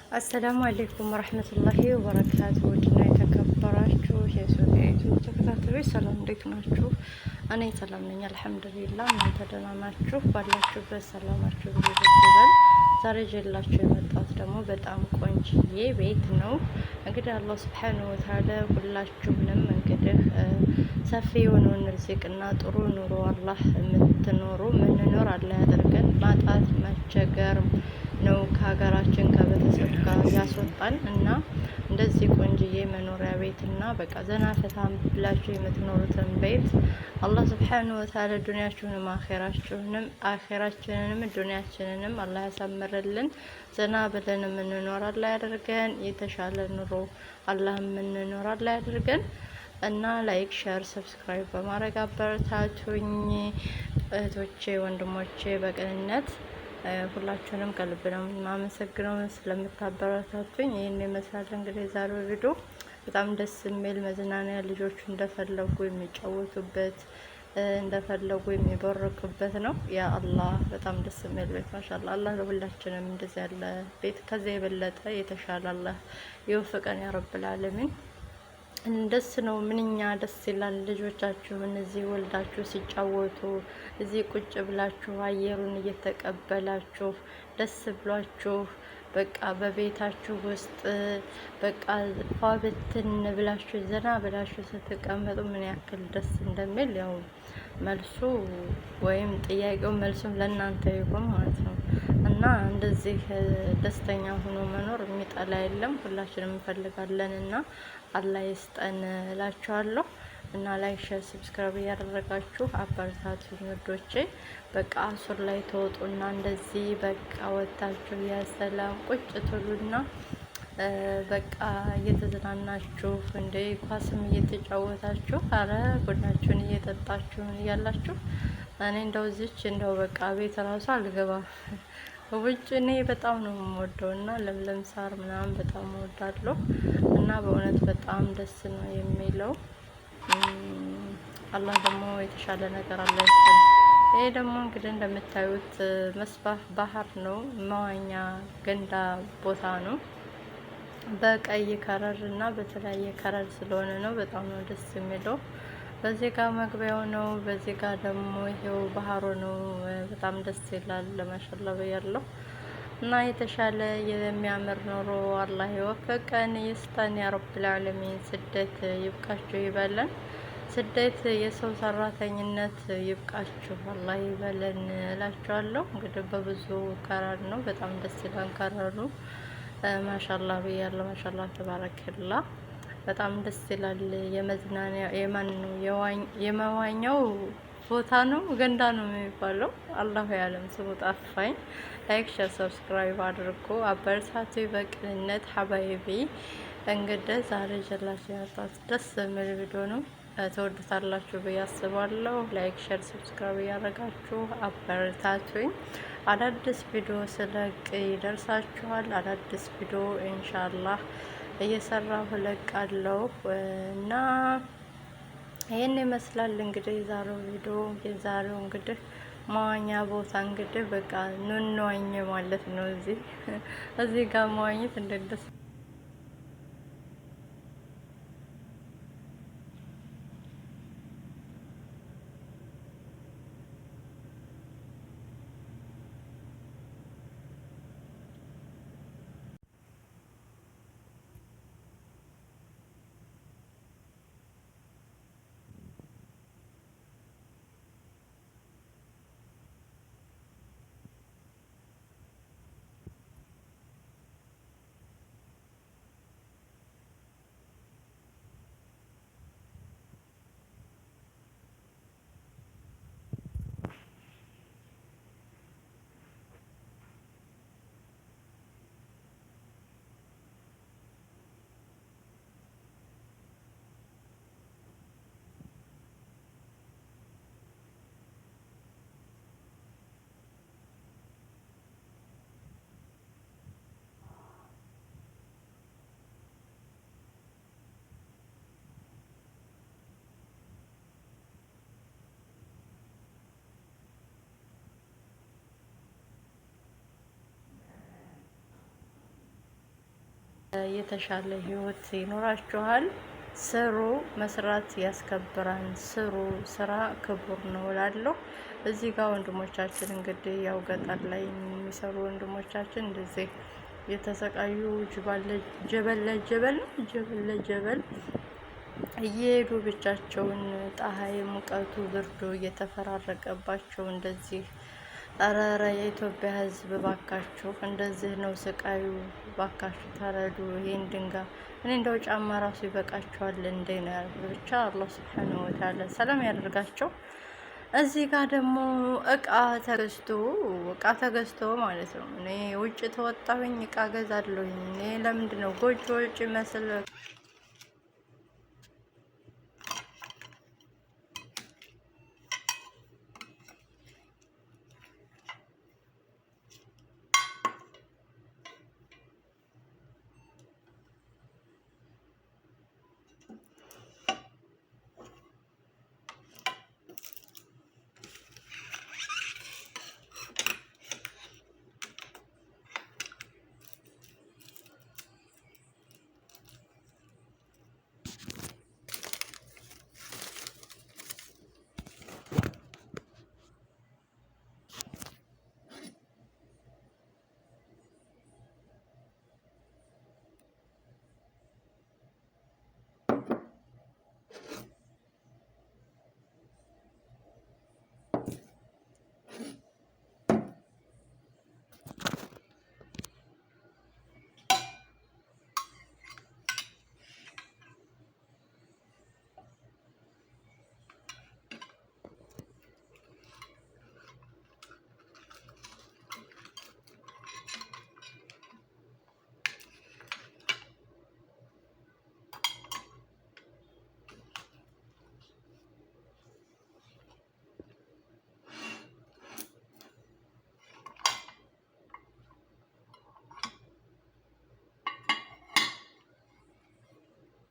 አሰላሙ አለይኩም ወረህመቱላሂ ወበረካቱ። ውድና የተከበራችሁ የሱዳይቱ ተከታታዮች ሰላም፣ እንዴት ናችሁ? እኔ ሰላም ነኝ አልሐምዱሊላህ። እናንተ ደህና ናችሁ? ባላችሁበት ሰላማችሁ ይበል። ዛሬ ይዤላችሁ የመጣሁት ደግሞ በጣም ቆንጅዬ ቤት ነው። እንግዲህ አላህ ሱብሓነሁ ወተዓላ ሁላችሁንም እንግዲህ ሰፊ የሆነውን ርዝቅና ጥሩ ኑሮ አላህ ምንኖር አላህ ያደርገን። ማጣት መቸገር ነው ከሀገራችን ከቤተሰብ ጋር ያስወጣን እና እንደዚህ ቆንጅዬ መኖሪያ ቤት እና በቃ ዘና ፈታ ብላችሁ የምትኖሩትን ቤት አላህ ሱብሓነሁ ወተዓላ ዱንያችሁንም አኺራችንንም ዱንያችንንም አላህ ያሳምርልን። ዘና ብለን የምንኖር አላህ ያደርገን። የተሻለ ኑሮ አላህ የምንኖር አላህ ያደርገን እና ላይክ፣ ሼር፣ ሰብስክራይብ በማድረግ አበረታቱኝ እህቶቼ፣ ወንድሞቼ በቅንነት ሁላችሁንም ከልብ ነው የማመሰግነው ስለምታበረታቱኝ። ይህን ይመስላል እንግዲህ የዛሬው ቪዲዮ። በጣም ደስ የሚል መዝናኛ ልጆቹ እንደፈለጉ የሚጫወቱበት እንደፈለጉ የሚቦርቁበት ነው። ያ አላህ በጣም ደስ የሚል ቤት ማሻአላህ። አላህ ለሁላችንም እንደዚህ ያለ ቤት ከዚያ የበለጠ የተሻለ አላህ ይወፍቀን ያ ረብል ዓለሚን። ደስ ነው፣ ምንኛ ደስ ይላል። ልጆቻችሁን እዚህ ወልዳችሁ ሲጫወቱ እዚህ ቁጭ ብላችሁ አየሩን እየተቀበላችሁ ደስ ብሏችሁ በቃ በቤታችሁ ውስጥ በቃ ፏብትን ብላችሁ ዘና ብላችሁ ስትቀመጡ ምን ያክል ደስ እንደሚል ያው መልሱ ወይም ጥያቄው መልሱም ለእናንተ ይሆን ማለት ነው። እና እንደዚህ ደስተኛ ሆኖ መኖር የሚጠላ የለም፣ ሁላችንም እንፈልጋለን እና አላህ ይስጠን እላችኋለሁ። እና ላይክ፣ ሼር፣ ሰብስክራይብ እያደረጋችሁ አበረታቱኝ ውዶቼ። በቃ አሱር ላይ ተወጡና እንደዚህ በቃ ወጣችሁ ያሰላም ቁጭ ትሉና በቃ እየተዝናናችሁ እንደ ኳስም እየተጫወታችሁ አረ ቡናችሁን እየጠጣችሁ እያላችሁ እኔ እንደው እዚች እንደው በቃ ቤት ራሱ አልገባም። ውጭ እኔ በጣም ነው የምወደው እና ለምለም ሳር ምናምን በጣም እወዳለሁ እና በእውነት በጣም ደስ ነው የሚለው። አላህ ደግሞ የተሻለ ነገር አለ ይስጠን። ይሄ ደግሞ እንግዲህ እንደምታዩት መስባህ ባህር ነው፣ መዋኛ ገንዳ ቦታ ነው። በቀይ ከረር እና በተለያየ ከረር ስለሆነ ነው በጣም ነው ደስ የሚለው። በዚህ ጋር መግቢያው ነው፣ በዚህ ጋር ደግሞ ይሄው ባህሩ ነው። በጣም ደስ ይላል። ለማሻላ ያለው እና የተሻለ የሚያምር ኑሮ አላህ ይወፍቀን ይስጠን ያ ረብል ዓለሚን። ስደት ይብቃችሁ ይበለን። ስደት የሰው ሰራተኝነት ይብቃችሁ አላህ ይበለን እላችኋለሁ። እንግዲህ በብዙ ከረር ነው፣ በጣም ደስ ይላል ከረሩ። ማሻአላህ ብያለሁ። ማሻአላህ ተባረከላ። በጣም ደስ ይላል። የመዝናኛ የማን ነው የመዋኛው ቦታ ነው ገንዳ ነው የሚባለው፣ አላሁ ያለም ስሙ ጠፋኝ። ላይክ፣ ሼር፣ ሰብስክራይብ አድርጎ አበረታቱ በቅንነት ሀባይቢ። እንግዲህ ዛሬ ጀላችሁ ያጣት ደስ የሚል ቪዲዮ ነው፣ ተወዱታላችሁ ብዬ አስባለሁ። ላይክ፣ ሼር፣ ሰብስክራይብ እያደረጋችሁ አበረታቱኝ። አዳዲስ ቪዲዮ ስለቅ ይደርሳችኋል። አዳዲስ ቪዲዮ ኢንሻአላህ እየሰራሁ እለቃለሁ እና ይሄን ይመስላል እንግዲህ የዛሬው ቪዲዮ። የዛሬው እንግዲህ መዋኛ ቦታ እንግዲህ በቃ እንዋኝ ማለት ነው። እዚህ ጋር መዋኘት እንደደስ የተሻለ ህይወት ይኖራችኋል። ስሩ፣ መስራት ያስከብራል። ስሩ፣ ስራ ክቡር ነው እላለሁ። እዚህ ጋር ወንድሞቻችን እንግዲህ ያው ገጠር ላይ የሚሰሩ ወንድሞቻችን እንደዚህ የተሰቃዩ ጀበል ለጀበል እየሄዱ ብቻቸውን ፀሐይ፣ ሙቀቱ፣ ብርዱ እየተፈራረቀባቸው እንደዚህ አረረ የኢትዮጵያ ሕዝብ ባካችሁ፣ እንደዚህ ነው ስቃዩ፣ ባካችሁ ተረዱ። ይሄን ድንጋይ እኔ እንደው ጫማ ራሱ ይበቃቸዋል እንዴ ነው ያልኩት። ብቻ አላህ ሱብሓነሁ ወተዓላ ሰላም ያደርጋቸው። እዚህ ጋር ደግሞ እቃ ተገዝቶ ማለት ነው። እኔ ውጭ ተወጣሁኝ እቃ ገዛለሁኝ። እኔ ለምንድን ነው ጎጆ ውጭ መስል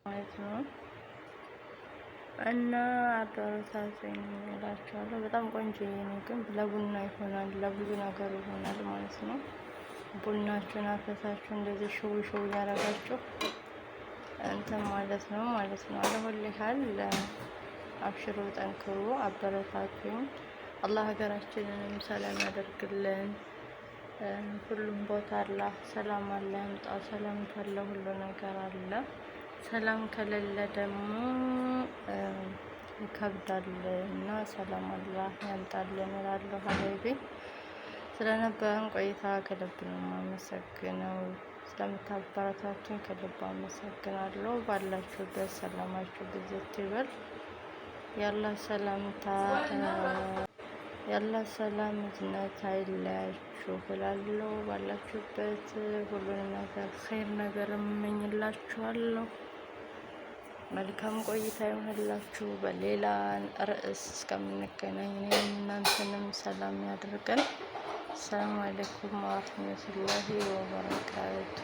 ማለት ነው እና አበረታቱኝ እላችኋለሁ። በጣም ቆንጆ ነው፣ ግን ለቡና ይሆናል፣ ለብዙ ነገር ይሆናል ማለት ነው። ቡናችሁን አፈሳችሁ እንደዚህ ሽው እያደረጋችሁ እንትን ማለት ነው አለሁል ያህል አብሽሩ፣ ጠንክሩ፣ አበረታቱኝ። አላህ ሀገራችንንም ሰላም ያደርግልን። ሁሉም ቦታ አላህ ሰላም አለ ያምጣ። ሰላም ካለ ሁሉ ነገር አለ። ሰላም ከሌለ ደግሞ ይከብዳል እና ሰላም አላህ ያምጣልን እላለሁ። ሀቢቢ ስለነበረን ቆይታ ከልብ ነው የማመሰግነው። ስለምታበረታቱኝ ከልብ አመሰግናለሁ። ባላችሁበት ሰላማችሁ ብዝት ይበል። ያላህ ሰላም እዝነት አይለያችሁ እላለሁ። ባላችሁበት ሁሉን ነገር ኸይር ነገር እመኝላችኋለሁ። መልካም ቆይታ ይሆንላችሁ። በሌላ ርዕስ እስከምንገናኝ እኔም እናንተንም ሰላም ያድርገን። ሰላም አለይኩም ወራህመቱላሂ ወበረካቱ።